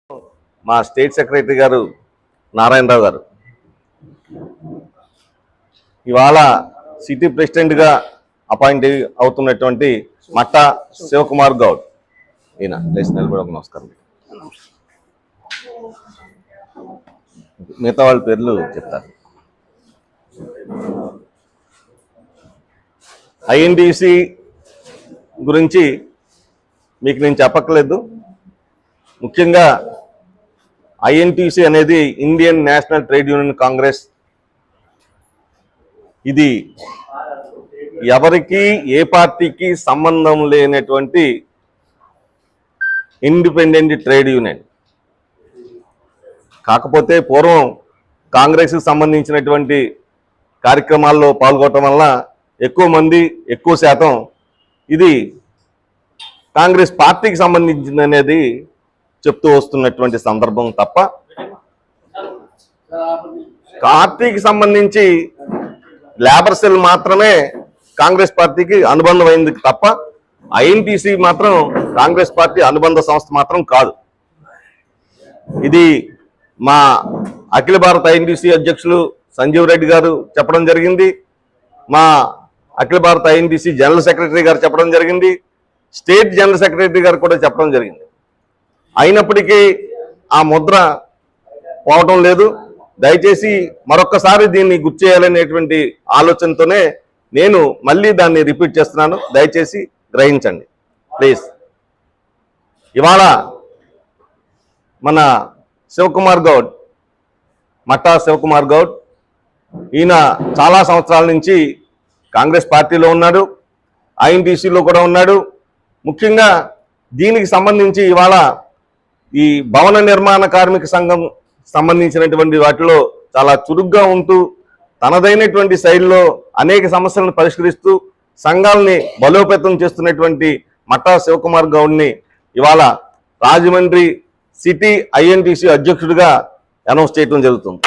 మా state secretary గారు నారాయణరావు గారు ఇవాళ సిటీ ప్రెసిడెంట్గా అపాయింట్ అవుతున్నటువంటి మట్టా శివకుమార్ గౌడ్ ఈయన లేచి నిలబడి నమస్కారం. మిగతా వాళ్ళ పేర్లు చెప్తారు. ఐఎన్టీసీ గురించి మీకు నేను చెప్పక్కర్లేదు. ముఖ్యంగా ఐఎన్టీసీ అనేది Indian national trade union Congress. ఇది ఎవరికి ఏ పార్టీకి సంబంధం లేనటువంటి ఇండిపెండెంట్ ట్రేడ్ యూనియన్. కాకపోతే పూర్వం కాంగ్రెస్కి సంబంధించినటువంటి కార్యక్రమాల్లో పాల్గొనడం వల్ల ఎక్కువ మంది ఎక్కువ శాతం ఇది కాంగ్రెస్ పార్టీకి సంబంధించింది అనేది చెప్తూ వస్తున్నటువంటి సందర్భం తప్ప పార్టీకి సంబంధించి లేబర్ సెల్ మాత్రమే కాంగ్రెస్ పార్టీకి అనుబంధమైంది తప్ప ఐఎన్టీసీ మాత్రం కాంగ్రెస్ పార్టీ అనుబంధ సంస్థ మాత్రం కాదు. ఇది మా అఖిల భారత ఐఎన్టీసీ అధ్యక్షులు సంజీవ్ రెడ్డి గారు చెప్పడం జరిగింది. మా అఖిల భారత ఐఎన్టీసీ జనరల్ సెక్రటరీ గారు చెప్పడం జరిగింది. స్టేట్ జనరల్ సెక్రటరీ గారు కూడా చెప్పడం జరిగింది. అయినప్పటికీ ఆ ముద్ర పోవటం లేదు. దయచేసి మరొక్కసారి దీన్ని గుర్తు చేయాలనేటువంటి ఆలోచనతోనే నేను మళ్ళీ దాన్ని రిపీట్ చేస్తున్నాను. దయచేసి గ్రహించండి ప్లీజ్. ఇవాళ మన శివకుమార్ గౌడ్, మట్టా శివకుమార్ గౌడ్, ఈయన చాలా సంవత్సరాల నుంచి కాంగ్రెస్ పార్టీలో ఉన్నాడు, ఐఎన్టీసీలో కూడా ఉన్నాడు. ముఖ్యంగా దీనికి సంబంధించి ఇవాళ ఈ భవన నిర్మాణ కార్మిక సంఘం సంబంధించినటువంటి వాటిలో చాలా చురుగ్గా ఉంటూ తనదైనటువంటి శైలిలో అనేక సమస్యలను పరిష్కరిస్తూ సంఘాలని బలోపేతం చేస్తున్నటువంటి మట్టా శివకుమార్ గౌడ్ని ఇవాళ రాజమండ్రి సిటీ ఐఎన్టీసీ అధ్యక్షుడిగా అనౌన్స్ చేయడం జరుగుతుంది.